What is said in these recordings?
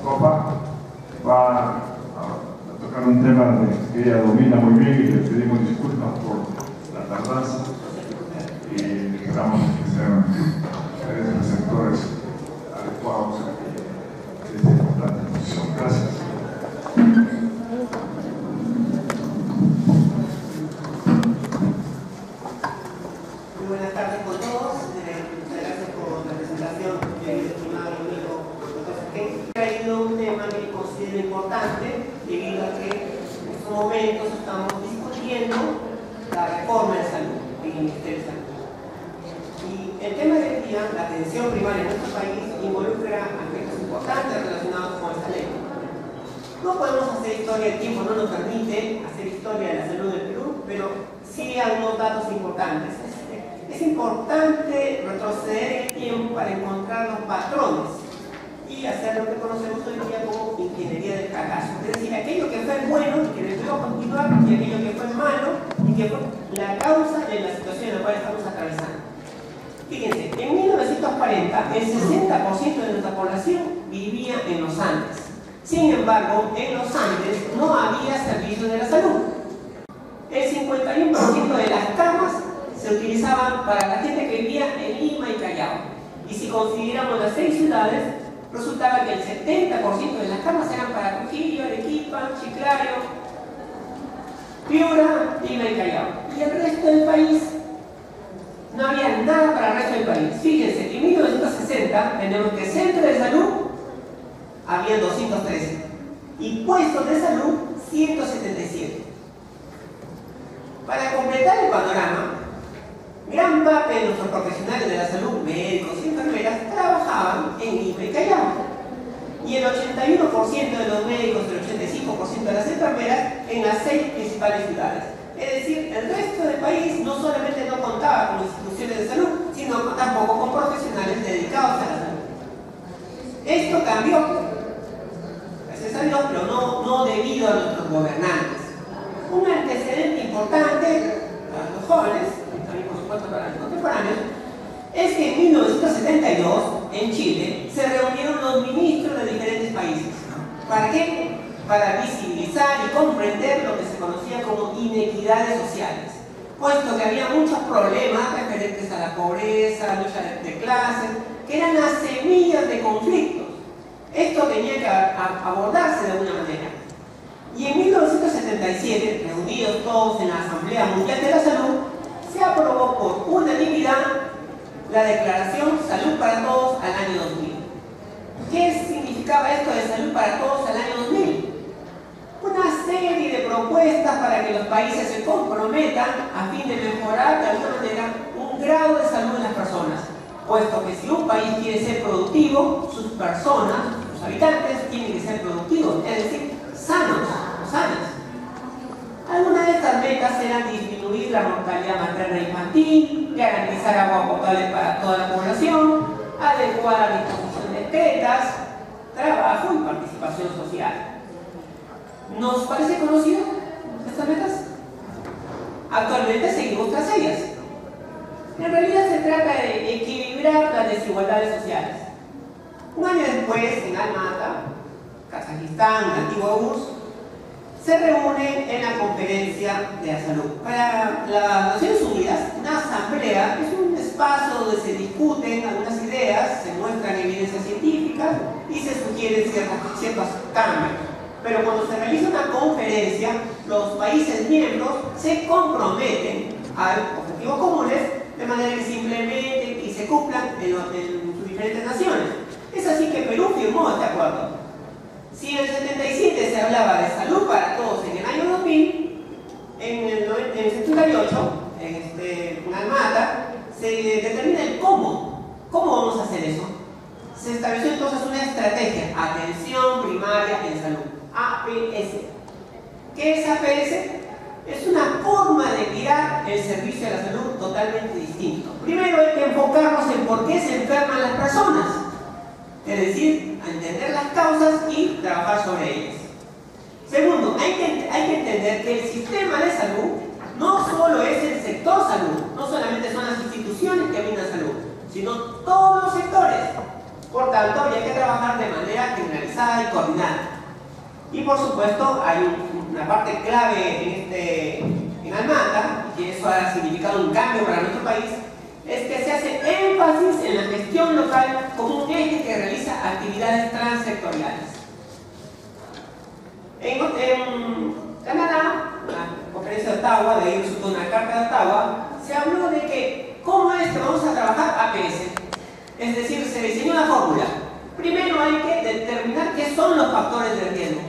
Copa, va a tocar un tema que ella domina muy bien y le pedimos disculpas por la tardanza y esperamos que sean ustedes receptores adecuados de esta importante exposición. Gracias. Muy buenas tardes con todos. Muchas gracias por la presentación del estimado amigo Dr. He traído un tema que considero importante debido a que en estos momentos estamos discutiendo la reforma de salud en el Ministerio de Salud. Y el tema de hoy día, la atención primaria en nuestro país, involucra aspectos importantes relacionados con esta ley. No podemos hacer historia, el tiempo no nos permite hacer historia de la salud del Perú, pero sí algunos datos importantes. Es importante retroceder en el tiempo para encontrar los patrones y hacer lo que conocemos hoy día como ingeniería del fracaso. Es decir, aquello que fue bueno y que debió continuar y aquello que fue malo y que fue la causa de la situación en la cual estamos atravesando. Fíjense, en 1940 el 60% de nuestra población vivía en los Andes. Sin embargo, en los Andes no había servicio de la salud. El 51% de las camas se utilizaban para la gente que vivía en Lima y Callao. Y si consideramos las 6 ciudades, resultaba que el 70% de las camas eran para Trujillo, Arequipa, Chiclayo, Piura, Lima y Callao. Y el resto del país, no había nada para el resto del país. Fíjense, en 1960 tenemos que centros de salud había 213 y puestos de salud 177. Para completar el panorama, gran parte de nuestros profesionales de la salud, médicos y enfermeras, trabajaban en Lima y Callao. Y el 81% de los médicos y el 85% de las enfermeras en las 6 principales ciudades. Es decir, el resto del país no solamente no contaba con instituciones de salud, sino tampoco con profesionales dedicados a la salud. Esto cambió, gracias a Dios, pero no debido a nuestros gobernantes. Un antecedente importante para los jóvenes, también por supuesto para los contemporáneos, es que en 1972, en Chile, se reunieron los ministros de diferentes países. ¿Para qué? Para visibilizar y comprender lo que se conocía como inequidades sociales, puesto que había muchos problemas referentes a la pobreza, lucha de clases, que eran las semillas de conflictos. Esto tenía que abordarse de alguna manera. Y en 1977, reunidos todos en la Asamblea Mundial de la Salud, se aprobó por unanimidad la Declaración Salud para Todos al año 2000. ¿Qué significaba esto de Salud para Todos al año 2000? Una serie de propuestas para que los países se comprometan a fin de mejorar de alguna manera un grado de salud en las personas, puesto que si un país quiere ser productivo, sus personas, sus habitantes, tienen que ser productivos, es decir, sanos o sanas. Algunas de estas metas eran disminuir la mortalidad materna e infantil, garantizar agua potable para toda la población, adecuar a disposición de decretas, trabajo y participación social. ¿Nos parece conocido estas metas? Actualmente seguimos tras ellas. En realidad se trata de equilibrar las desigualdades sociales. Un año después, en Almaty, Kazajistán, el antiguo URSS, se reúnen en la Conferencia de la Salud. Para las Naciones Unidas, una asamblea es un espacio donde se discuten algunas ideas, se muestran evidencias científicas y se sugieren ciertos cambios. Pero cuando se realiza una conferencia, los países miembros se comprometen a objetivos comunes de manera que se implementen y se cumplan en sus diferentes naciones. Es así que Perú firmó este acuerdo. Si en el 77 se hablaba de salud para todos en el año 2000, en el 78, en Almaty, se determina el cómo. ¿Cómo vamos a hacer eso? Se estableció entonces una estrategia, atención primaria en salud, APS. ¿Qué es APS? Es una forma de mirar el servicio de la salud totalmente distinto. Primero hay que enfocarnos en por qué se enferman las personas, es decir, a entender las causas y trabajar sobre ellas. Segundo, hay que entender que el sistema de salud no solo es el sector salud, no solamente son las instituciones que brindan salud, sino todos los sectores. Por tanto, hay que trabajar de manera generalizada. centralizada y coordinada. Y por supuesto hay una parte clave en Almata, y que eso ha significado un cambio para nuestro país, es que se hace énfasis en la gestión local como un eje que realiza actividades transsectoriales. En Canadá, la conferencia de Ottawa, de ahí resultó una carta de Ottawa, se habló de que cómo es que vamos a trabajar APS. Es decir, se diseñó una fórmula. Primero hay que determinar qué son los factores de riesgo.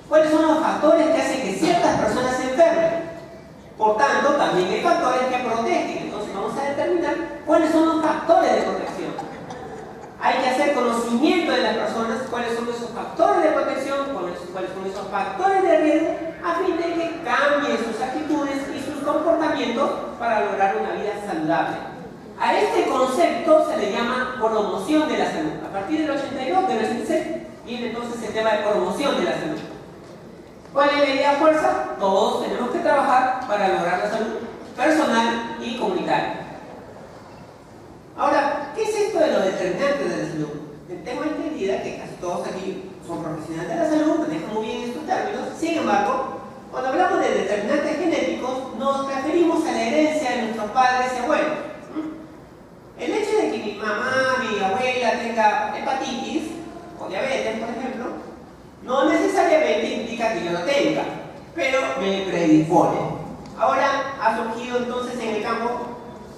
¿Cuáles son los factores que hacen que ciertas personas se enfermen? Por tanto, también hay factores que protegen. Entonces vamos a determinar cuáles son los factores de protección. Hay que hacer conocimiento de las personas, cuáles son esos factores de protección, cuáles son esos factores de riesgo, a fin de que cambien sus actitudes y sus comportamientos para lograr una vida saludable. A este concepto se le llama promoción de la salud. A partir del 82, del 86, viene entonces el tema de promoción de la salud. ¿Cuál es la idea fuerza? Todos tenemos que trabajar para lograr la salud personal y comunitaria. Ahora, ¿qué es esto de los determinantes de la salud? Tengo entendida que casi todos aquí son profesionales de la salud, manejan muy bien estos términos. Sin embargo, cuando hablamos de determinantes genéticos, nos referimos a la herencia de nuestros padres y abuelos. El hecho de que mi mamá, mi abuela tenga hepatitis o diabetes, por ejemplo, no necesariamente implica que yo lo tenga, pero me predispone. Ahora ha surgido entonces en el campo,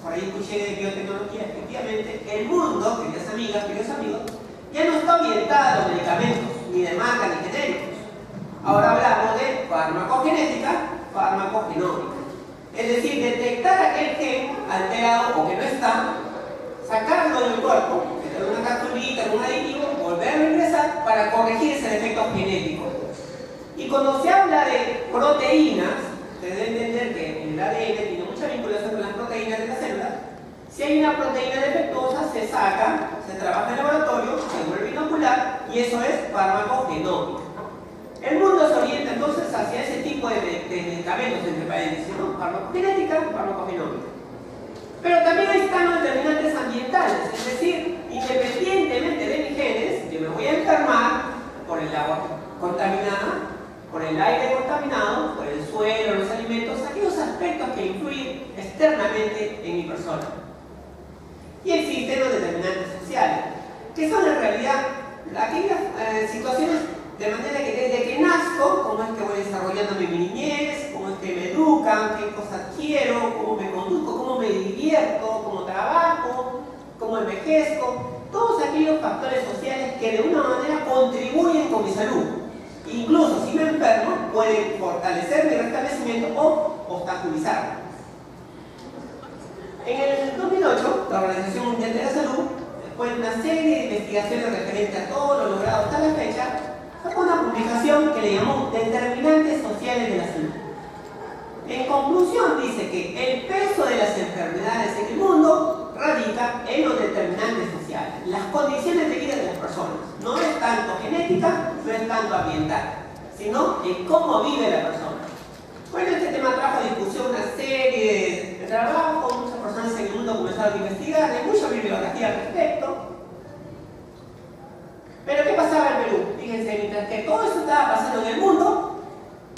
por ahí escuché de biotecnología, efectivamente, el mundo, queridas amigas, queridos amigos, ya no está orientado a los medicamentos, ni de marca ni genéricos. Ahora hablamos de farmacogenética, farmacogenómica. Es decir, detectar aquel gen alterado o que no está, sacarlo del cuerpo, meterle una capsulita, un aditivo, volverlo a ingresar para corregir ese defecto genético. Y cuando se habla de proteínas, se debe entender que el ADN tiene mucha vinculación con las proteínas de las células. Si hay una proteína defectuosa, se saca, se trabaja en el laboratorio, se vuelve inocular y eso es farmacogenómica. El mundo se orienta entonces hacia ese tipo de medicamentos, entre paréntesis, ¿no? Farmacogenética, farmacogenómica. Pero también están los determinantes ambientales, es decir, independientemente de mis genes, yo me voy a enfermar por el agua contaminada, por el aire contaminado, por el suelo, los alimentos, aquellos aspectos que influyen externamente en mi persona. Y existen los determinantes sociales, que son en realidad aquellas situaciones de manera que desde que nazco, cómo es que voy desarrollando mi niñez, cómo es que me educan, qué cosas quiero, cómo me conduzco, cómo me divierto, cómo trabajo, cómo envejezco, todos aquellos factores sociales que de una manera contribuyen con mi salud. Incluso si me enfermo, pueden fortalecer mi restablecimiento o obstaculizarlo. En el 2008, la Organización Mundial de la Salud, después de una serie de investigaciones referentes a todo lo logrado hasta la fecha, sacó una publicación que le llamó Determinantes Sociales de la Salud. En conclusión, dice que el peso de las enfermedades en el mundo radica en los determinantes sociales, las condiciones de vida de las personas. No es tanto genética, no es tanto ambiental, sino en cómo vive la persona. Bueno, este tema trajo a discusión una serie de trabajos, muchas personas en el mundo comenzaron a investigar, hay mucha bibliografía al respecto. Pero ¿qué pasaba en Perú? Fíjense, mientras que todo esto estaba pasando en el mundo,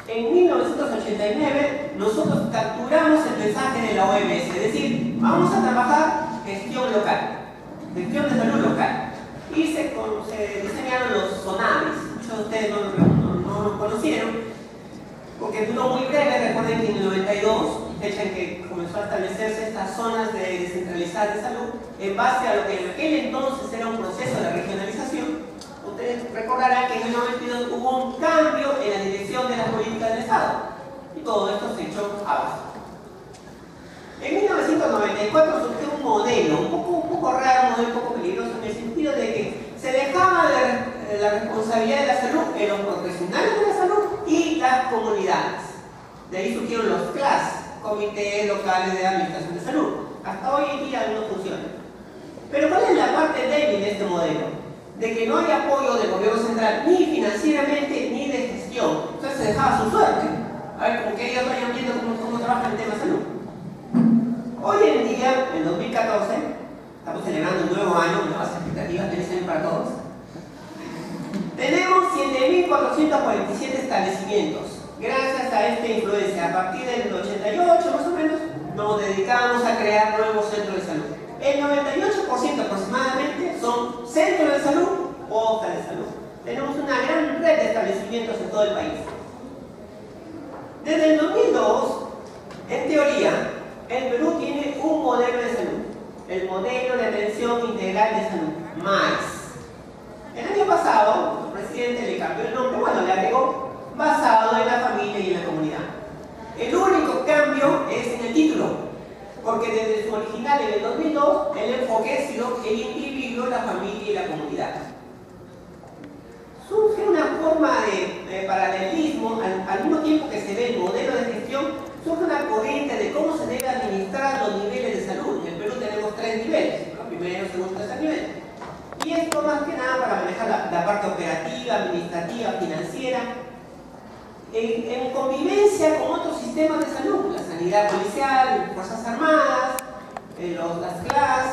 en 1989 nosotros capturamos el mensaje de la OMS, es decir, vamos a trabajar gestión local, gestión de salud local. Y se diseñaron los tsunamis. Muchos de ustedes no lo conocieron, porque duró muy breve. Recuerden que en el 92, fecha en que comenzó a establecerse estas zonas descentralizadas de salud, en base a lo que en aquel entonces era un proceso de regionalización. Ustedes recordarán que en el 92 hubo un cambio en la dirección de las políticas del Estado y todo esto se echó abajo. En 1994 surgió un modelo un poco raro, un modelo un poco peligroso, en el sentido de que se dejaba la responsabilidad de la salud en los profesionales de la salud y las comunidades. De ahí surgieron los CLAS, Comités Locales de Administración de Salud. Hasta hoy en día no funcionan. Pero ¿cuál es la parte débil de este modelo? De que no hay apoyo del gobierno central, ni financieramente, ni de gestión. Entonces se dejaba su suerte. A ver, como que ellos vayan viendo cómo trabajan el tema de salud. Hoy en día, en 2014, estamos celebrando un nuevo año, nuevas expectativas, feliz año para todos. Tenemos 1.447 establecimientos. Gracias a esta influencia, a partir del 88 más o menos, nos dedicamos a crear nuevos centros de salud. El 98% aproximadamente son centros de salud o postas de salud. Tenemos una gran red de establecimientos en todo el país. Desde el 2002, en teoría, el Perú tiene un modelo de salud, el Modelo de Atención Integral de Salud, MAIS. El año pasado, el presidente le cambió el nombre, bueno, le agregó basado en la familia y en la comunidad. El único cambio es en el título, porque desde su original en el 2002, el enfoque ha sido el individuo, la familia y la comunidad. Surge una forma de paralelismo, al mismo tiempo que se ve el modelo de gestión, surge una corriente de cómo se debe administrar los niveles de salud. En el Perú tenemos 3 niveles, ¿no? Primero, segundo, tercer nivel. Y esto más que nada para manejar la parte operativa, administrativa, financiera, en convivencia con otros sistemas de salud, la sanidad policial, Fuerzas Armadas, las CLAS,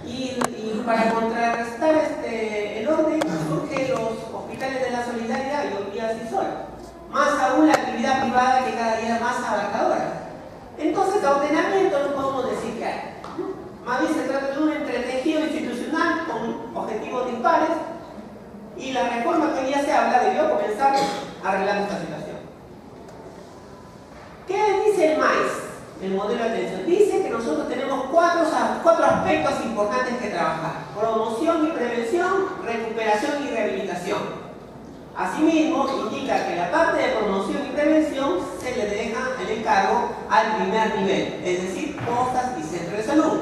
y para contrarrestar el orden surgen los hospitales de la solidaridad y así solo. Más aún la actividad privada que cada día es más abarcadora. Entonces, ordenamiento no podemos decir que hay. Más bien se trata de un entretejido institucional con objetivos dispares, y la reforma que hoy ya se habla debió comenzar arreglando esta situación. ¿Qué dice el MAIS, el modelo de atención? Dice que nosotros tenemos cuatro aspectos importantes que trabajar: promoción y prevención, recuperación y rehabilitación. Asimismo, indica que la parte de promoción y prevención se le deja el encargo al primer nivel, es decir, postas y centros de salud.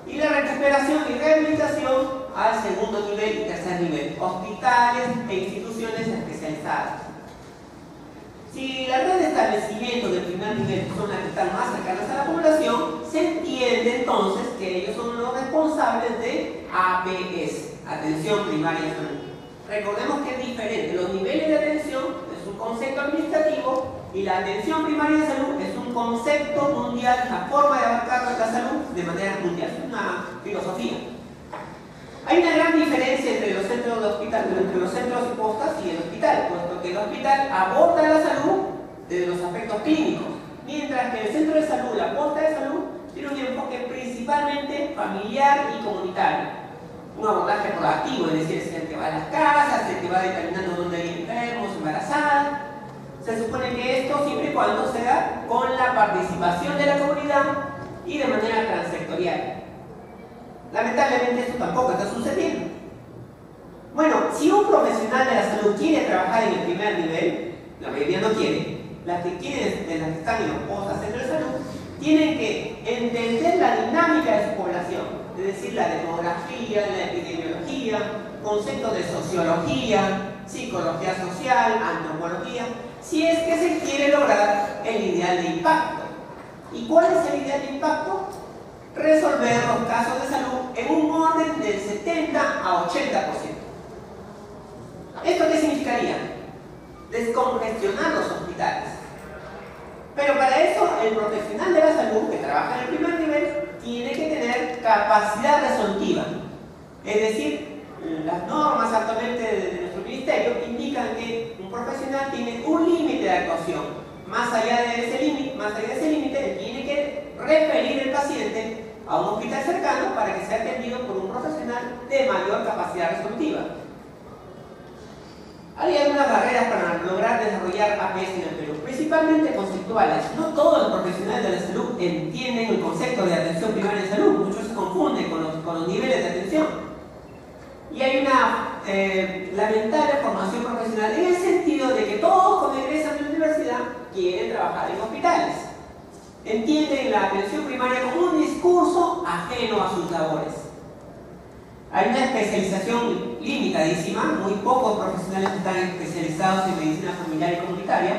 Y la recuperación y rehabilitación al segundo nivel y tercer nivel, hospitales e instituciones especializadas. Si la red de establecimientos del primer nivel son las que están más cercanas a la población, se entiende entonces que ellos son los responsables de APS, Atención Primaria de Salud. Recordemos que es diferente, los niveles de atención es un concepto administrativo y la atención primaria de salud es un concepto mundial, una forma de abarcar la salud de manera mundial, es una filosofía. Hay una gran diferencia entre los centros de hospital, entre los centros y postas y el hospital, puesto que el hospital aborda la salud desde los aspectos clínicos, mientras que el centro de salud, la posta de salud, tiene un enfoque principalmente familiar y comunitario. Un abordaje proactivo, es decir, es el que va a las casas, el que va determinando dónde hay enfermos, embarazadas. Se supone que esto siempre y cuando se da con la participación de la comunidad y de manera transsectorial. Lamentablemente esto tampoco está sucediendo. Bueno, si un profesional de la salud quiere trabajar en el primer nivel, la mayoría no quiere, las que quieren, de las que están en los postas centros de salud, tienen que entender la dinámica de su población, es decir, la demografía, la epidemiología, conceptos de sociología, psicología social, antropología, si es que se quiere lograr el ideal de impacto. ¿Y cuál es el ideal de impacto? Resolver los casos de salud en un orden del 70 a 80%. ¿Esto qué significaría? Descongestionar los hospitales. Pero para eso, el profesional de la salud que trabaja en el primer nivel tiene que tener capacidad resolutiva. Es decir, las normas actualmente de nuestro ministerio indican que un profesional tiene un límite de actuación. Más allá de ese límite, tiene que referir el paciente a un hospital cercano para que sea atendido por un profesional de mayor capacidad resolutiva. Hay algunas barreras para lograr desarrollar APS en el Perú, principalmente conceptuales. No todos los profesionales de la salud entienden el concepto de atención primaria de salud, muchos se confunden con los niveles de atención. Y hay una lamentable formación profesional en el sentido de que todos cuando egresan de la universidad quieren trabajar en hospitales. Entienden la atención primaria como un discurso ajeno a sus labores. Hay una especialización limitadísima, muy pocos profesionales están especializados en medicina familiar y comunitaria,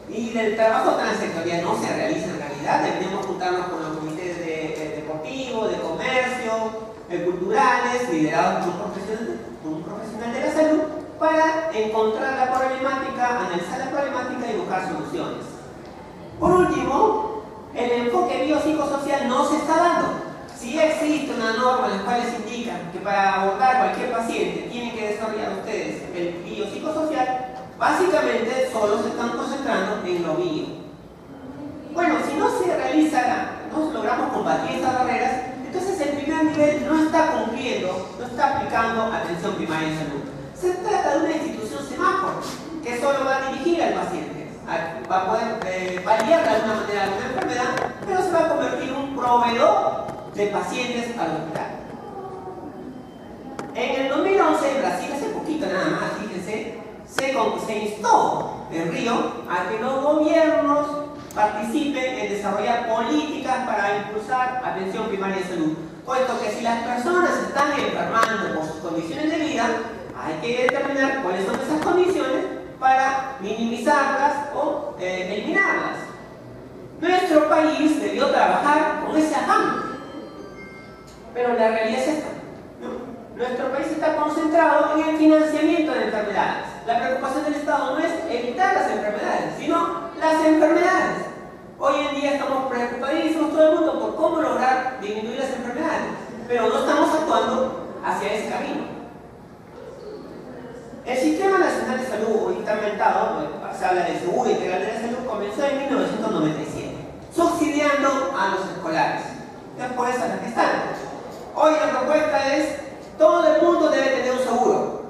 y el trabajo transsectorial no se realiza en realidad. Deberíamos juntarnos con los comités deportivos, de comercio, culturales, liderados por un profesional de la salud, para encontrar la problemática, analizar la problemática y buscar soluciones. Por último, el enfoque biopsicosocial no se está dando. Si existe una norma en la cual les indica que para abordar cualquier paciente tienen que desarrollar ustedes el biopsicosocial, básicamente solo se están concentrando en lo bio. Bueno, si no se realiza, no logramos combatir estas barreras, entonces el primer nivel no está cumpliendo, no está aplicando atención primaria en salud. Se trata de una institución semáforo que solo va a dirigir al paciente, va a poder paliar de alguna manera alguna enfermedad, pero se va a convertir en un proveedor de pacientes al hospital. En el 2011, en Brasil, hace poquito nada más, fíjense, se instó el Río a que los gobiernos participen en desarrollar políticas para impulsar atención primaria de salud, puesto que si las personas están enfermando por sus condiciones de vida, hay que determinar cuáles son esas condiciones para minimizarlas o eliminarlas. Nuestro país debió trabajar con ese afán, pero la realidad es esta, ¿no? Nuestro país está concentrado en el financiamiento de enfermedades. La preocupación del Estado no es evitar las enfermedades, sino las enfermedades. Hoy en día estamos preocupadísimos todo el mundo por cómo lograr disminuir las enfermedades, pero no estamos actuando hacia ese camino. El Sistema Nacional de Salud, hoy está inventado, se habla de Seguro Integral de la Salud, comenzó en 1997, subsidiando a los escolares, después a las gestantes. Hoy la propuesta es: todo el mundo debe tener un seguro.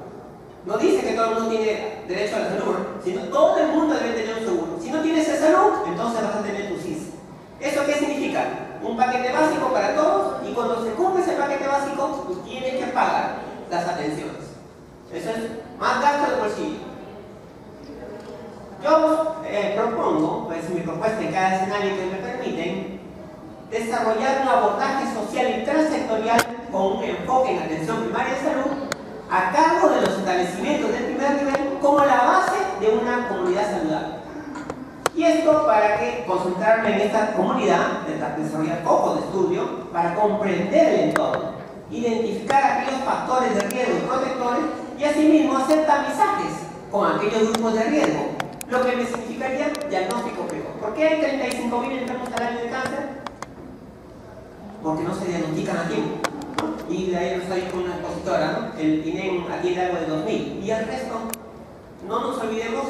No dice que todo el mundo tiene derecho a la salud, sino todo el mundo debe tener un seguro. Si no tienes esa salud, entonces vas a tener tu CIS. ¿Eso qué significa? Un paquete básico para todos, y cuando se cumple ese paquete básico, tú tienes que pagar las atenciones. Eso es más gasto del bolsillo. Yo propongo, pues mi propuesta en cada escenario que me permiten, desarrollar un abordaje social y transsectorial con un enfoque en atención primaria de salud a cargo de los establecimientos del primer nivel como la base de una comunidad saludable. Y esto para que concentrarme en esta comunidad, desarrollar focos de estudio para comprender el entorno, identificar aquellos factores de riesgo y protectores y asimismo hacer tamizajes con aquellos grupos de riesgo, lo que me significaría diagnóstico precoz. ¿Por qué hay 35.000 enfermos al año de cáncer? Porque no se diagnostican a tiempo, ¿no? Y de ahí nos salió con una expositora, ¿no? El INEM atiende algo de 2.000, y el resto, no nos olvidemos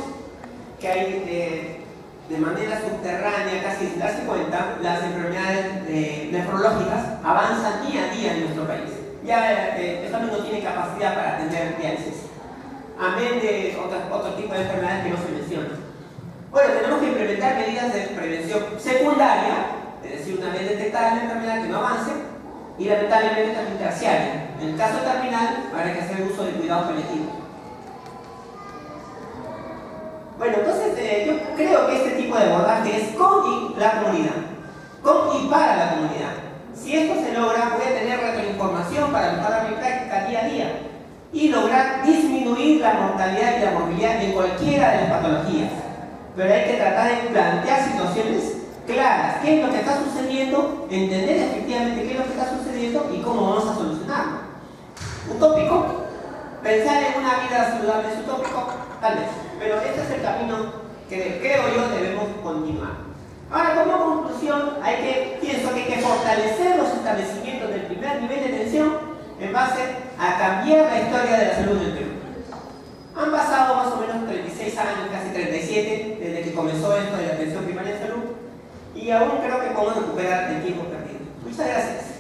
que hay de manera subterránea, casi sin darse cuenta, las enfermedades nefrológicas avanzan día a día en nuestro país. Ya el salud no tiene capacidad para atender diálisis, amén de otro tipo de enfermedades que no se mencionan. Bueno, tenemos que implementar medidas de prevención secundaria, es decir, una vez detectada la enfermedad que no avance, y lamentablemente también terciaria. En el caso terminal, habrá que hacer uso de cuidados paliativos. Bueno, entonces yo creo que este tipo de abordaje es con la comunidad, con y para la comunidad. Si esto se logra, voy a tener retroinformación para mejorar mi práctica día a día y lograr disminuir la mortalidad y la morbilidad en cualquiera de las patologías. Pero hay que tratar de plantear situaciones claras, qué es lo que está sucediendo, entender efectivamente qué es lo que está sucediendo y cómo vamos a solucionarlo. ¿Utópico? Pensar en una vida saludable es utópico, tal vez, pero este es el camino que creo yo debemos continuar. Ahora, como conclusión, pienso que hay que fortalecer los establecimientos del primer nivel de atención en base a cambiar la historia de la salud del Perú. Han pasado más o menos 36 años, casi 37, desde que comenzó esto de la atención primaria de salud, y aún creo que podemos recuperar el tiempo perdido. Muchas gracias.